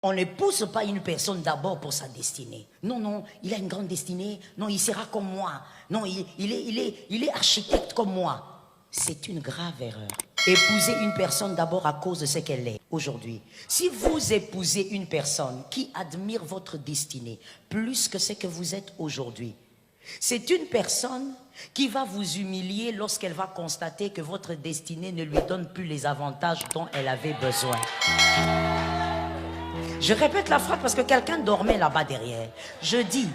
On n'épouse pas une personne d'abord pour sa destinée. Non, non, il a une grande destinée. Non, il sera comme moi. Non, il est architecte comme moi. C'est une grave erreur. Épousez une personne d'abord à cause de ce qu'elle est aujourd'hui. Si vous épousez une personne qui admire votre destinée plus que ce que vous êtes aujourd'hui, c'est une personne qui va vous humilier lorsqu'elle va constater que votre destinée ne lui donne plus les avantages dont elle avait besoin. Je répète la phrase parce que quelqu'un dormait là-bas derrière. Je dis,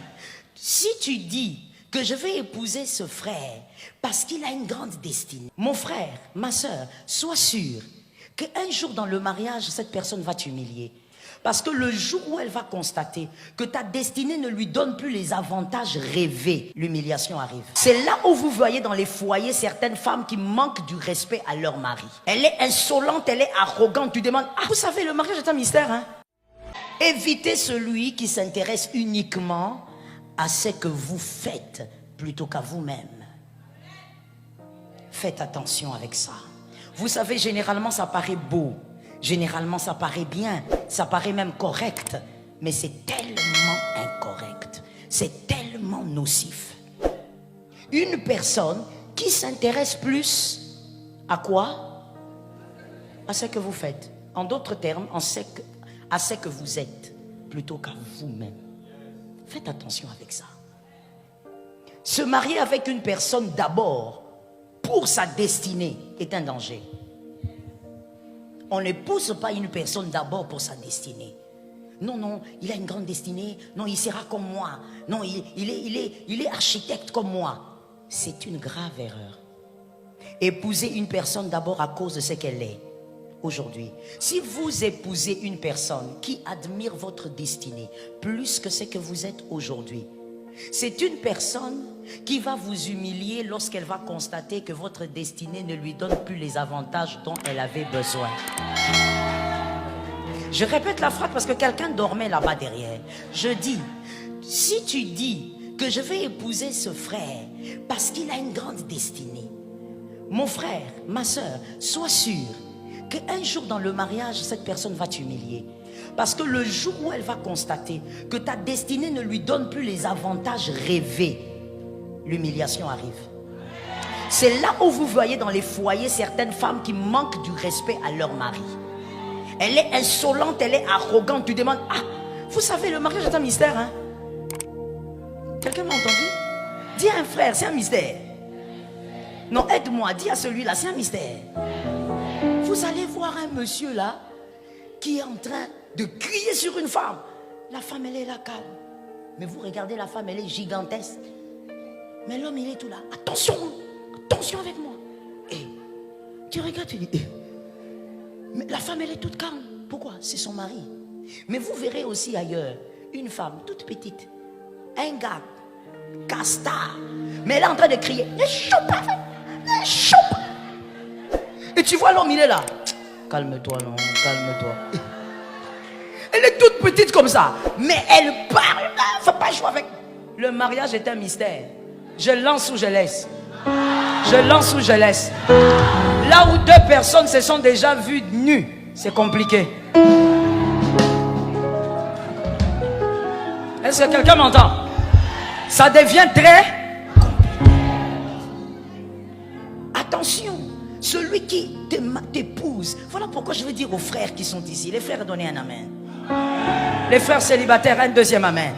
si tu dis que je vais épouser ce frère parce qu'il a une grande destinée, mon frère, ma soeur, sois sûr qu'un jour dans le mariage, cette personne va t'humilier. Parce que le jour où elle va constater que ta destinée ne lui donne plus les avantages rêvés, l'humiliation arrive. C'est là où vous voyez dans les foyers certaines femmes qui manquent du respect à leur mari. Elle est insolente, elle est arrogante. Tu demandes, ah, vous savez, le mariage est un mystère, hein? Évitez celui qui s'intéresse uniquement à ce que vous faites plutôt qu'à vous-même. Faites attention avec ça. Vous savez, généralement, ça paraît beau. Généralement, ça paraît bien. Ça paraît même correct. Mais c'est tellement incorrect. C'est tellement nocif. Une personne qui s'intéresse plus à quoi? À ce que vous faites. En d'autres termes, à ce que vous êtes plutôt qu'à vous-même. Faites attention avec ça. Se marier avec une personne d'abord pour sa destinée est un danger. On n'épouse pas une personne d'abord pour sa destinée. Non, non, il a une grande destinée. Non, il sera comme moi. Non, il est architecte comme moi. C'est une grave erreur. Épousez une personne d'abord à cause de ce qu'elle est aujourd'hui. Si vous épousez une personne qui admire votre destinée plus que ce que vous êtes aujourd'hui, c'est une personne qui va vous humilier lorsqu'elle va constater que votre destinée ne lui donne plus les avantages dont elle avait besoin. Je répète la phrase parce que quelqu'un dormait là-bas derrière. Je dis, si tu dis que je vais épouser ce frère parce qu'il a une grande destinée, mon frère, ma soeur, sois sûr qu'un jour dans le mariage, cette personne va t'humilier. Parce que le jour où elle va constater que ta destinée ne lui donne plus les avantages rêvés, l'humiliation arrive. C'est là où vous voyez dans les foyers certaines femmes qui manquent du respect à leur mari. Elle est insolente, elle est arrogante. Tu demandes, ah, vous savez, le mariage est un mystère, hein? Quelqu'un m'a entendu? Dis à un frère, c'est un mystère. Non, aide-moi, dis à celui-là, c'est un mystère. Vous allez voir un monsieur là qui est en train de crier sur une femme. La femme, elle est là calme. Mais vous regardez la femme, elle est gigantesque. Mais l'homme, il est tout là. Attention, attention avec moi. Et tu regardes, tu dis, mais la femme, elle est toute calme. Pourquoi? C'est son mari. Mais vous verrez aussi ailleurs une femme toute petite, un gars, castard. Mais elle est en train de crier. Les chope, les chope. Et tu vois l'homme, il est là. Calme-toi, non, calme-toi. Elle est toute petite comme ça. Mais elle parle. Il ne faut pas jouer avec. Le mariage est un mystère. Je lance ou je laisse. Je lance ou je laisse. Là où deux personnes se sont déjà vues nues, c'est compliqué. Est-ce que quelqu'un m'entend? Ça devient très compliqué. Attention. Celui qui t'épouse. Voilà pourquoi je veux dire aux frères qui sont ici. Les frères, donnez un amen. Les frères célibataires, un deuxième amen.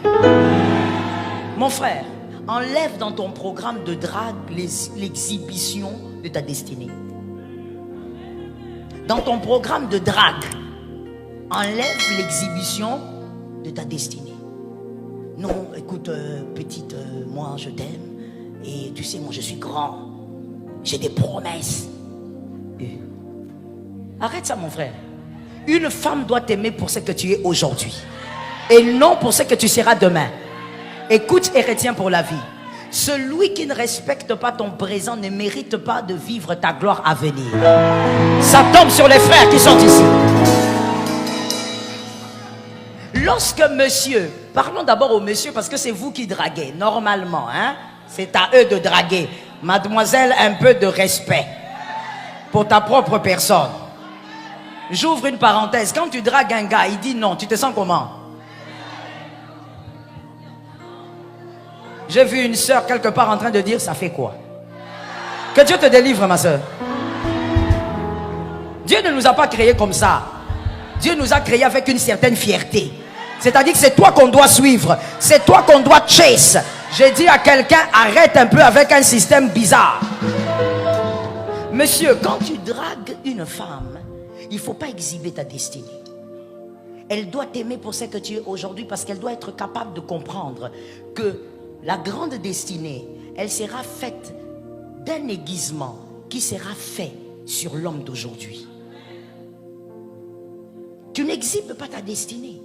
Mon frère, enlève dans ton programme de drague l'exhibition de ta destinée. Dans ton programme de drague, enlève l'exhibition de ta destinée. Non, écoute, petite, moi je t'aime. Et tu sais, moi je suis grand. J'ai des promesses. Arrête ça, mon frère. Une femme doit t'aimer pour ce que tu es aujourd'hui et non pour ce que tu seras demain. Écoute et retiens pour la vie. Celui qui ne respecte pas ton présent ne mérite pas de vivre ta gloire à venir. Ça tombe sur les frères qui sont ici. Lorsque monsieur, parlons d'abord au monsieur parce que c'est vous qui draguez normalement, hein? C'est à eux de draguer. Mademoiselle, un peu de respect pour ta propre personne. J'ouvre une parenthèse. Quand tu dragues un gars, il dit non, tu te sens comment? J'ai vu une sœur quelque part en train de dire, ça fait quoi? Que Dieu te délivre, ma sœur. Dieu ne nous a pas créés comme ça. Dieu nous a créés avec une certaine fierté. C'est-à-dire que c'est toi qu'on doit suivre. C'est toi qu'on doit chase. J'ai dit à quelqu'un, arrête un peu avec un système bizarre. Monsieur, quand tu dragues une femme, il ne faut pas exhiber ta destinée. Elle doit t'aimer pour ce que tu es aujourd'hui parce qu'elle doit être capable de comprendre que la grande destinée, elle sera faite d'un aiguisement qui sera fait sur l'homme d'aujourd'hui. Tu n'exhibes pas ta destinée.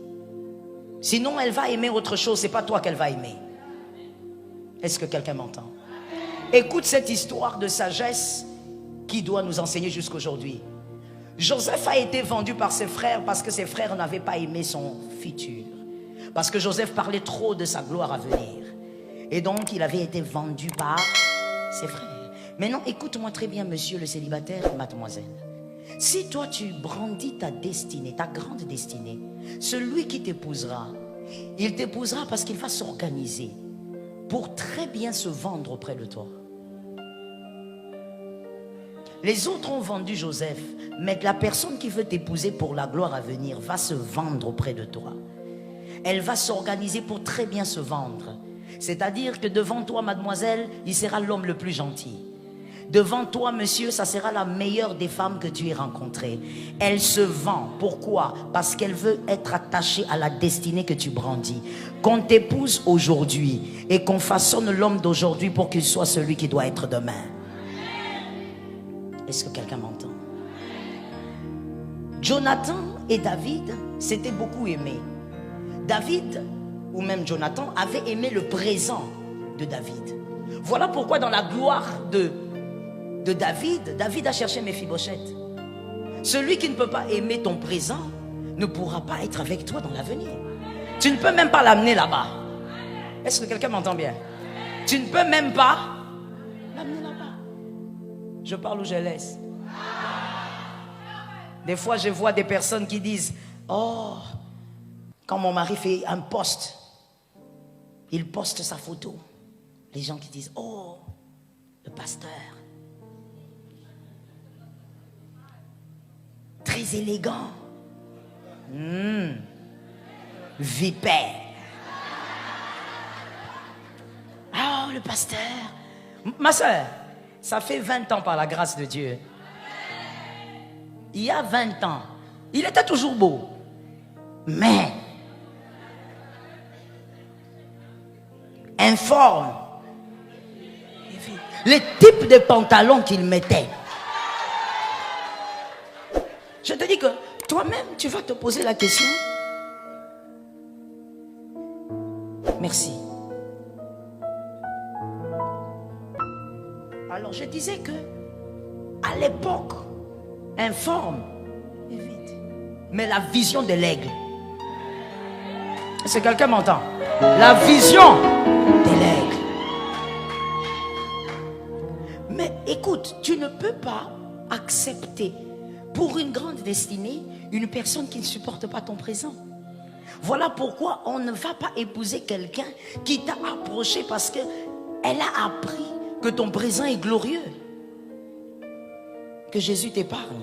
Sinon, elle va aimer autre chose. Ce n'est pas toi qu'elle va aimer. Est-ce que quelqu'un m'entend? Écoute cette histoire de sagesse qui doit nous enseigner jusqu'aujourd'hui. Joseph a été vendu par ses frères parce que ses frères n'avaient pas aimé son futur. Parce que Joseph parlait trop de sa gloire à venir. Et donc, il avait été vendu par ses frères. Maintenant, écoute-moi très bien, monsieur le célibataire, mademoiselle. Si toi, tu brandis ta destinée, ta grande destinée, celui qui t'épousera, il t'épousera parce qu'il va s'organiser pour très bien se vendre auprès de toi. Les autres ont vendu Joseph, mais la personne qui veut t'épouser pour la gloire à venir va se vendre auprès de toi. Elle va s'organiser pour très bien se vendre. C'est-à-dire que devant toi, mademoiselle, il sera l'homme le plus gentil. Devant toi, monsieur, ça sera la meilleure des femmes que tu aies rencontrées. Elle se vend. Pourquoi? Parce qu'elle veut être attachée à la destinée que tu brandis. Qu'on t'épouse aujourd'hui et qu'on façonne l'homme d'aujourd'hui pour qu'il soit celui qui doit être demain. Est-ce que quelqu'un m'entend? Jonathan et David s'étaient beaucoup aimés. David, ou même Jonathan, avait aimé le présent de David. Voilà pourquoi dans la gloire de David, David a cherché Méphibosheth. Celui qui ne peut pas aimer ton présent ne pourra pas être avec toi dans l'avenir. Tu ne peux même pas l'amener là-bas. Est-ce que quelqu'un m'entend bien? Tu ne peux même pas l'amener là-bas. Je parle ou je laisse? Des fois, je vois des personnes qui disent, oh, quand mon mari fait un post, il poste sa photo. Les gens qui disent, oh, le pasteur. Très élégant. Vipère. Oh, le pasteur. Ma soeur, ça fait 20 ans par la grâce de Dieu. Il y a 20 ans, il était toujours beau. Mais, informe. Les types de pantalons qu'il mettait. Je te dis que toi-même, tu vas te poser la question. Merci. Alors, je disais que, à l'époque, informe et vite. Mais la vision de l'aigle. Est-ce que quelqu'un m'entend? La vision de l'aigle. Mais écoute, tu ne peux pas accepter pour une grande destinée une personne qui ne supporte pas ton présent. Voilà pourquoi on ne va pas épouser quelqu'un qui t'a approché parce qu'elle a appris que ton présent est glorieux. Que Jésus t'épargne.